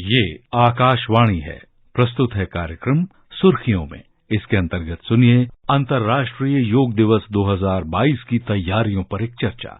ये आकाशवाणी है। प्रस्तुत है कार्यक्रम सुर्खियों में। इसके अंतर्गत सुनिए अंतर्राष्ट्रीय योग दिवस 2022 की तैयारियों पर एक चर्चा।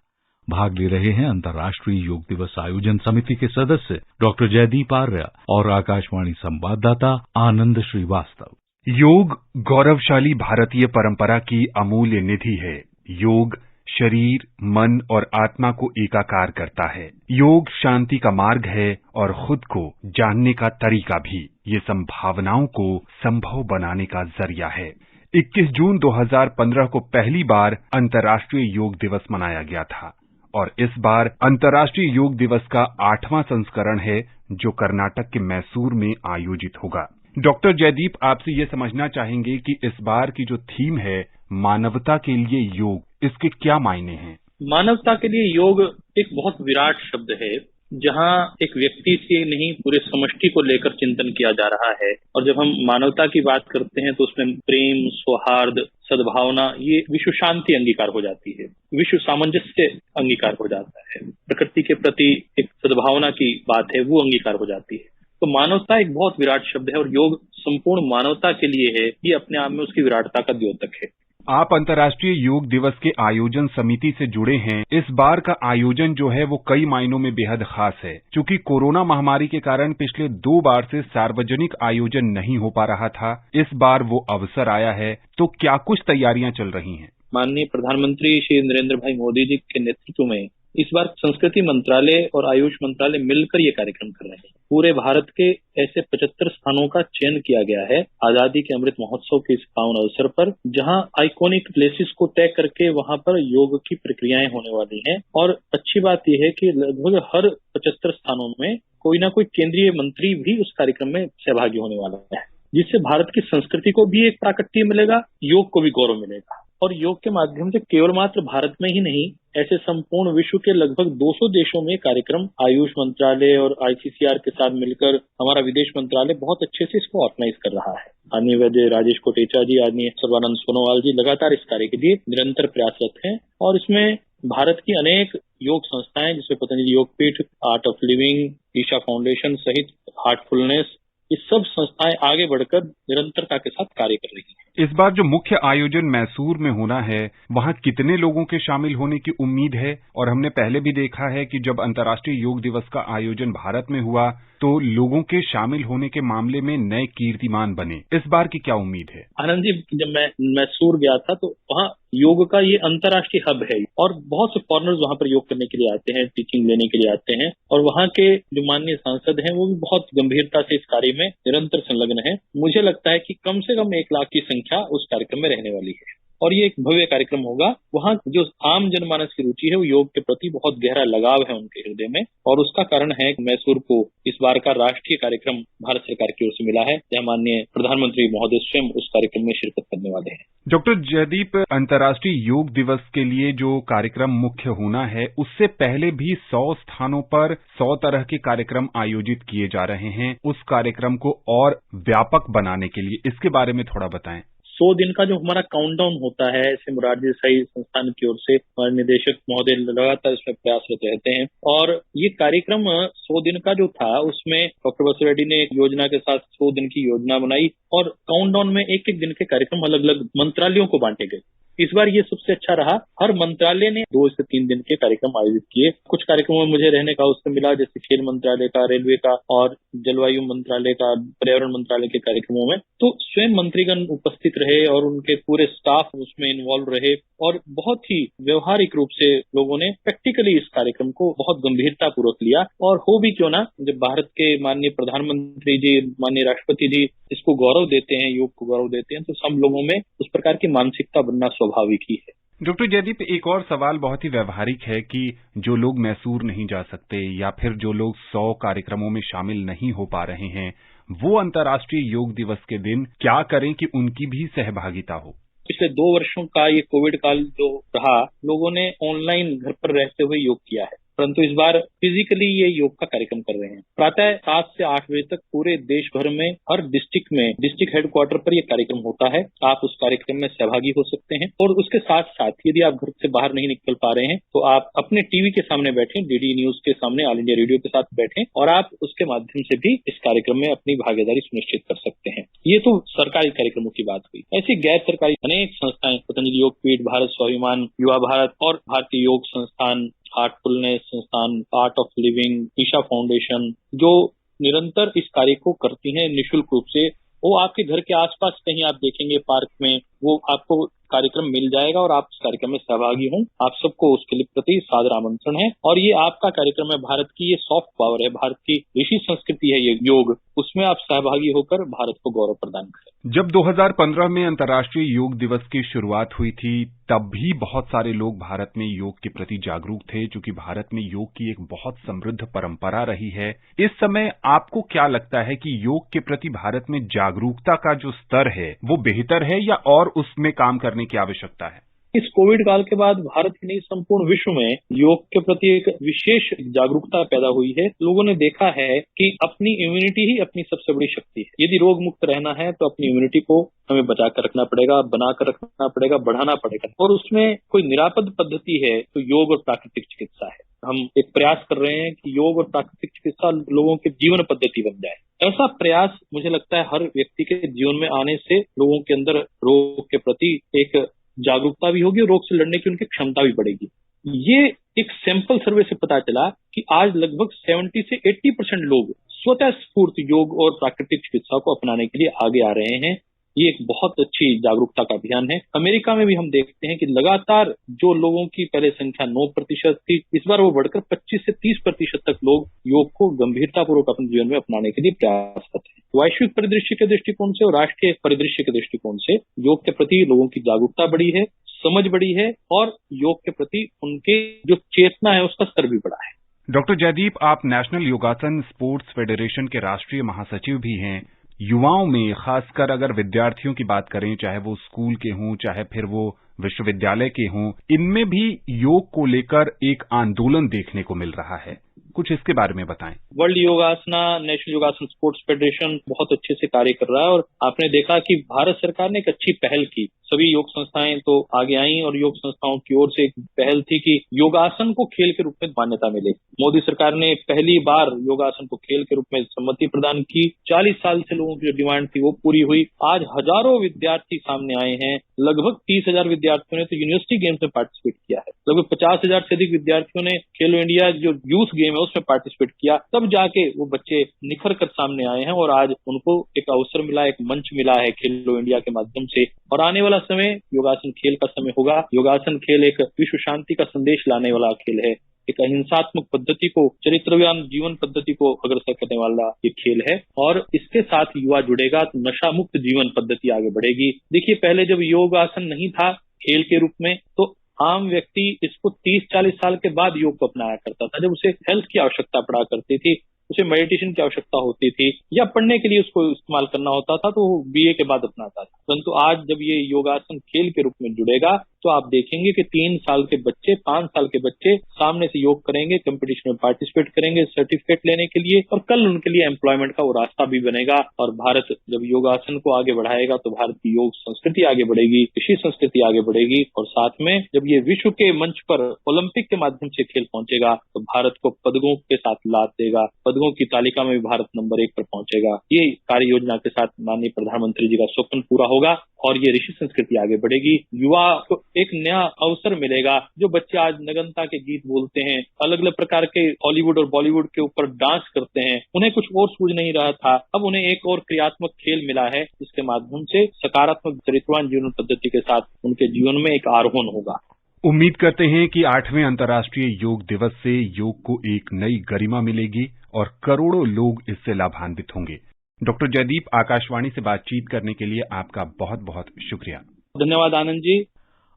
भाग ले रहे हैं अंतर्राष्ट्रीय योग दिवस आयोजन समिति के सदस्य डॉक्टर जयदीप आर्य और आकाशवाणी संवाददाता आनंद श्रीवास्तव। योग गौरवशाली भारतीय परंपरा की अमूल्य निधि है। योग शरीर, मन और आत्मा को एकाकार करता है। योग शांति का मार्ग है और खुद को जानने का तरीका भी। ये संभावनाओं को संभव बनाने का जरिया है। 21 जून 2015 को पहली बार अंतर्राष्ट्रीय योग दिवस मनाया गया था और इस बार अंतर्राष्ट्रीय योग दिवस का 8वां संस्करण है जो कर्नाटक के मैसूर में आयोजित होगा। डॉक्टर जयदीप, आपसे ये समझना चाहेंगे कि इस बार की जो थीम है मानवता के लिए योग, इसके क्या मायने हैं? मानवता के लिए योग एक बहुत विराट शब्द है, जहाँ एक व्यक्ति से नहीं पूरे समष्टि को लेकर चिंतन किया जा रहा है। और जब हम मानवता की बात करते हैं तो उसमें प्रेम, सौहार्द, सद्भावना, ये विश्व शांति अंगीकार हो जाती है, विश्व सामंजस्य अंगीकार हो जाता है, प्रकृति के प्रति एक सद्भावना की बात है वो अंगीकार हो जाती है। तो मानवता एक बहुत विराट शब्द है और योग संपूर्ण मानवता के लिए है। ये अपने आप में उसकी विराटता का द्योतक है। आप अंतर्राष्ट्रीय योग दिवस के आयोजन समिति से जुड़े हैं। इस बार का आयोजन जो है वो कई मायनों में बेहद खास है, क्योंकि कोरोना महामारी के कारण पिछले 2 बार से सार्वजनिक आयोजन नहीं हो पा रहा था। इस बार वो अवसर आया है, तो क्या कुछ तैयारियां चल रही हैं? माननीय प्रधानमंत्री श्री नरेंद्र भाई मोदी जी के नेतृत्व में इस बार संस्कृति मंत्रालय और आयुष मंत्रालय मिलकर ये कार्यक्रम कर रहे हैं। पूरे भारत के ऐसे 75 स्थानों का चयन किया गया है आजादी के अमृत महोत्सव के इस पावन अवसर पर, जहां आइकॉनिक प्लेसेस को तय करके वहां पर योग की प्रक्रियाएं होने वाली हैं। और अच्छी बात यह है कि लगभग हर 75 स्थानों में कोई ना कोई केंद्रीय मंत्री भी उस कार्यक्रम में सहभागी होने वाला है, जिससे भारत की संस्कृति को भी एक प्राकट्य मिलेगा, योग को भी गौरव मिलेगा। और योग के माध्यम से केवल मात्र भारत में ही नहीं, ऐसे संपूर्ण विश्व के लगभग 200 देशों में कार्यक्रम आयुष मंत्रालय और आईसीसीआर के साथ मिलकर हमारा विदेश मंत्रालय बहुत अच्छे से इसको ऑर्गेनाइज कर रहा है। आदरणीय वैद्य राजेश कोटेचा जी, आदरणीय सर्बानंद सोनोवाल जी लगातार इस कार्य के लिए निरंतर प्रयासरत हैं। और इसमें भारत की अनेक योग संस्थाएं, जिसमें Patanjali Yogpeeth, art of living, Isha foundation सहित हार्टफुलनेस, ये सब संस्थाएं आगे बढ़कर निरंतरता के साथ कार्य कर रही हैं। इस बार जो मुख्य आयोजन मैसूर में होना है, वहां कितने लोगों के शामिल होने की उम्मीद है? और हमने पहले भी देखा है कि जब अंतर्राष्ट्रीय योग दिवस का आयोजन भारत में हुआ तो लोगों के शामिल होने के मामले में नए कीर्तिमान बने। इस बार की क्या उम्मीद है? आनंद जी, जब मैं मैसूर गया था तो वहाँ योग का ये अंतर्राष्ट्रीय हब है और बहुत से फॉरेनर्स वहाँ पर योग करने के लिए आते हैं, टीचिंग लेने के लिए आते हैं। और वहाँ के जो माननीय सांसद हैं वो भी बहुत गंभीरता से इस कार्य में निरंतर संलग्न है। मुझे लगता है कि कम से कम 1 लाख की संख्या उस कार्यक्रम में रहने वाली है और ये एक भव्य कार्यक्रम होगा। वहाँ जो आम जनमानस की रुचि है वो योग के प्रति बहुत गहरा लगाव है उनके हृदय में, और उसका कारण है कि मैसूर को इस बार का राष्ट्रीय कार्यक्रम भारत सरकार की ओर से मिला है, जहाँ माननीय प्रधानमंत्री महोदय स्वयं उस कार्यक्रम में शिरकत करने वाले हैं। डॉक्टर जयदीप, अंतर्राष्ट्रीय योग दिवस के लिए जो कार्यक्रम मुख्य होना है, उससे पहले भी 100 स्थानों पर 100 तरह के कार्यक्रम आयोजित किए जा रहे हैं। उस कार्यक्रम को और व्यापक बनाने के लिए इसके बारे में थोड़ा बताएं। 100 दिन का जो हमारा काउंटडाउन होता है, ऐसे मुरारजी देसाई संस्थान की ओर से हमारे निदेशक महोदय लगातार इसमें प्रयासरत रहते हैं। और ये कार्यक्रम 100 दिन का जो था उसमें डॉक्टर बसु रेड्डी ने एक योजना के साथ 100 दिन की योजना बनाई और काउंटडाउन में एक दिन के कार्यक्रम अलग अलग मंत्रालयों को बांटे गए। इस बार ये सबसे अच्छा रहा। हर मंत्रालय ने 2 से 3 दिन के कार्यक्रम आयोजित किए। कुछ कार्यक्रमों में मुझे रहने का अवसर मिला, जैसे खेल मंत्रालय का, रेलवे का और जलवायु मंत्रालय का, पर्यावरण मंत्रालय के कार्यक्रमों में। तो स्वयं मंत्रीगण उपस्थित रहे और उनके पूरे स्टाफ उसमें इन्वॉल्व रहे और बहुत ही व्यवहारिक रूप से लोगों ने प्रैक्टिकली इस कार्यक्रम को बहुत गंभीरता पूर्वक लिया। और हो भी क्यों ना, जब भारत के माननीय प्रधानमंत्री जी, माननीय राष्ट्रपति जी इसको गौरव देते हैं, योग को गौरव देते हैं, तो सब लोगों में उस प्रकार की मानसिकता बनना स्वाभाविक ही है। डॉक्टर जयदीप, एक और सवाल बहुत ही व्यवहारिक है कि जो लोग मैसूर नहीं जा सकते या फिर जो लोग 100 कार्यक्रमों में शामिल नहीं हो पा रहे हैं, वो अंतर्राष्ट्रीय योग दिवस के दिन क्या करें कि उनकी भी सहभागिता हो? पिछले 2 वर्षों का ये कोविड काल जो रहा, लोगों ने ऑनलाइन घर पर रहते हुए योग किया है। परंतु इस बार फिजिकली ये योग का कार्यक्रम कर रहे हैं। प्रातः 7 से 8 बजे तक पूरे देश भर में हर डिस्ट्रिक्ट में डिस्ट्रिक्ट हेडक्वार्टर पर यह कार्यक्रम होता है। आप उस कार्यक्रम में सहभागी हो सकते हैं और उसके साथ साथ यदि आप घर से बाहर नहीं निकल पा रहे हैं तो आप अपने टीवी के सामने बैठे, डीडी न्यूज के सामने, ऑल इंडिया रेडियो के साथ बैठे और आप उसके माध्यम से भी इस कार्यक्रम में अपनी भागीदारी सुनिश्चित कर सकते हैं। ये तो सरकारी कार्यक्रमों की बात हुई। ऐसी गैर सरकारी अनेक संस्थाएं, पतंजलि योगपीठ, भारत स्वाभिमान, युवा भारत और भारतीय योग संस्थान, हार्टफुलनेस संस्थान, art of living, Isha foundation, जो निरंतर इस कार्य को करती हैं निःशुल्क रूप से। वो आपके घर के आसपास कहीं आप देखेंगे पार्क में, वो आपको कार्यक्रम मिल जाएगा और आप इस कार्यक्रम में सहभागी हों। आप सबको उसके लिए प्रति सादर आमंत्रण है। और ये आपका कार्यक्रम है, भारत की ये सॉफ्ट पावर है, भारत की ऋषि संस्कृति है ये योग, उसमें आप सहभागी होकर भारत को गौरव प्रदान करें। जब 2015 में अंतर्राष्ट्रीय योग दिवस की शुरुआत हुई थी तब भी बहुत सारे लोग भारत में योग के प्रति जागरूक थे, क्योंकि भारत में योग की एक बहुत समृद्ध परंपरा रही है। इस समय आपको क्या लगता है कि योग के प्रति भारत में जागरूकता का जो स्तर है वो बेहतर है या और उसमें काम करने की आवश्यकता है? इस कोविड काल के बाद भारत ही नहीं संपूर्ण विश्व में योग के प्रति एक विशेष जागरूकता पैदा हुई है। लोगों ने देखा है कि अपनी इम्यूनिटी ही अपनी सबसे बड़ी शक्ति है। यदि रोग मुक्त रहना है तो अपनी इम्यूनिटी को हमें बचा कर रखना पड़ेगा, बना कर रखना पड़ेगा, बढ़ाना पड़ेगा। और उसमें कोई निरापद पद्धति है तो योग और प्राकृतिक चिकित्सा है। हम एक प्रयास कर रहे हैं कि योग और प्राकृतिक चिकित्सा लोगों की जीवन पद्धति बन जाए। ऐसा प्रयास मुझे लगता है हर व्यक्ति के जीवन में आने से लोगों के अंदर रोग के प्रति एक जागरूकता भी होगी और रोग से लड़ने की उनकी क्षमता भी बढ़ेगी। ये एक सैंपल सर्वे से पता चला कि आज लगभग 70 से 80% लोग स्वतः स्फूर्त योग और प्राकृतिक चिकित्सा को अपनाने के लिए आगे आ रहे हैं। ये एक बहुत अच्छी जागरूकता का अभियान है। अमेरिका में भी हम देखते हैं कि लगातार जो लोगों की पहले संख्या 9% थी, इस बार वो बढ़कर 25 से 30% तक लोग योग को गंभीरतापूर्वक अपने जीवन में अपनाने के लिए प्रयासरत हैं। वैश्विक परिदृश्य के दृष्टिकोण से और राष्ट्रीय परिदृश्य के दृष्टिकोण से योग के प्रति लोगों की जागरूकता बढ़ी है, समझ बढ़ी है और योग के प्रति उनके जो चेतना है उसका स्तर भी बढ़ा है। डॉक्टर जयदीप, आप नेशनल योगासन स्पोर्ट्स फेडरेशन के राष्ट्रीय महासचिव भी हैं। युवाओं में, खासकर अगर विद्यार्थियों की बात करें, चाहे वो स्कूल के हों चाहे फिर वो विश्वविद्यालय के हों, इनमें भी योग को लेकर एक आंदोलन देखने को मिल रहा है। कुछ इसके बारे में बताएं। वर्ल्ड योगासना, नेशनल योगासन स्पोर्ट्स फेडरेशन बहुत अच्छे से कार्य कर रहा है और आपने देखा कि भारत सरकार ने एक अच्छी पहल की। सभी योग संस्थाएं तो आगे आई और योग संस्थाओं की ओर से एक पहल थी कि योगासन को खेल के रूप में मान्यता मिले। मोदी सरकार ने पहली बार योगासन को खेल के रूप में सम्मति प्रदान की। 40 साल से लोगों की जो डिमांड थी वो पूरी हुई। आज हजारों विद्यार्थी सामने आए हैं। लगभग 30,000 विद्यार्थियों ने तो यूनिवर्सिटी गेम्स में पार्टिसिपेट किया है। लगभग 50,000 से अधिक विद्यार्थियों ने खेलो इंडिया जो यूथ गेम है उसमें पार्टिसिपेट किया। तब जाके वो बच्चे निखर कर सामने आए हैं और आज उनको एक अवसर मिला, एक मंच मिला है खेलो इंडिया के माध्यम से। और आने वाला समय योगासन खेल का समय होगा। योगासन खेल एक विश्व शांति का संदेश लाने वाला खेल है। एक अहिंसात्मक पद्धति को, चरित्रवान जीवन पद्धति को अग्रसर करने वाला ये खेल है और इसके साथ युवा जुड़ेगा तो नशा मुक्त जीवन पद्धति आगे बढ़ेगी। देखिए, पहले जब योगासन नहीं था खेल के रूप में तो आम व्यक्ति इसको 30-40 साल के बाद योग को अपनाया करता था। जब उसे हेल्थ की आवश्यकता पड़ा करती थी, उसे मेडिटेशन की आवश्यकता होती थी या पढ़ने के लिए उसको इस्तेमाल करना होता था तो वो बीए के बाद अपनाता था। परंतु आज जब ये योगासन खेल के रूप में जुड़ेगा तो आप देखेंगे कि 3 साल के बच्चे, 5 साल के बच्चे सामने से योग करेंगे, कंपटीशन में पार्टिसिपेट करेंगे सर्टिफिकेट लेने के लिए और कल उनके लिए एम्प्लॉयमेंट का वो रास्ता भी बनेगा। और भारत जब योगासन को आगे बढ़ाएगा तो भारत की योग संस्कृति आगे बढ़ेगी, कृषि संस्कृति आगे बढ़ेगी और साथ में जब ये विश्व के मंच पर ओलंपिक के माध्यम से खेल पहुंचेगा तो भारत को पदकों के साथ लाभ देगा। पदकों की तालिका में भी भारत नंबर 1 पर पहुंचेगा। ये कार्य योजना के साथ माननीय प्रधानमंत्री जी का स्वप्न पूरा होगा और ये ऋषि संस्कृति आगे बढ़ेगी। युवा को एक नया अवसर मिलेगा। जो बच्चे आज नगनता के गीत बोलते हैं, अलग अलग प्रकार के हॉलीवुड और बॉलीवुड के ऊपर डांस करते हैं, उन्हें कुछ और सूझ नहीं रहा था, अब उन्हें एक और क्रियात्मक खेल मिला है जिसके माध्यम से सकारात्मक चरित्रवान जीवन पद्धति के साथ उनके जीवन में एक आरोहण होगा। उम्मीद करते हैं कि 8वें अंतर्राष्ट्रीय योग दिवस से योग को एक नई गरिमा मिलेगी और करोड़ों लोग इससे लाभान्वित होंगे। डॉक्टर जयदीप, आकाशवाणी से बातचीत करने के लिए आपका बहुत बहुत शुक्रिया। धन्यवाद आनंद जी।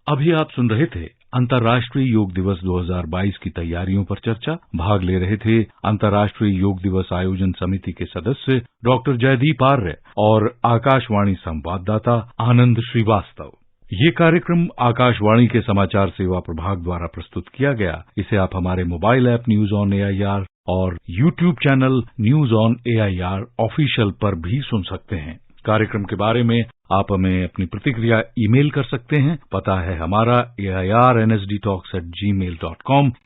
अभी आप सुन रहे थे अंतर्राष्ट्रीय योग दिवस 2022 की तैयारियों पर चर्चा। भाग ले रहे थे अंतर्राष्ट्रीय योग दिवस आयोजन समिति के सदस्य डॉक्टर जयदीप आर्य और आकाशवाणी संवाददाता आनंद श्रीवास्तव। ये कार्यक्रम आकाशवाणी के समाचार सेवा प्रभाग द्वारा प्रस्तुत किया गया। इसे आप हमारे mobile app news on AIR और YouTube channel news on AIR official पर भी सुन सकते हैं। कार्यक्रम के बारे में आप हमें अपनी प्रतिक्रिया ईमेल कर सकते हैं। पता है हमारा AIRNSDtalks@gmail.com।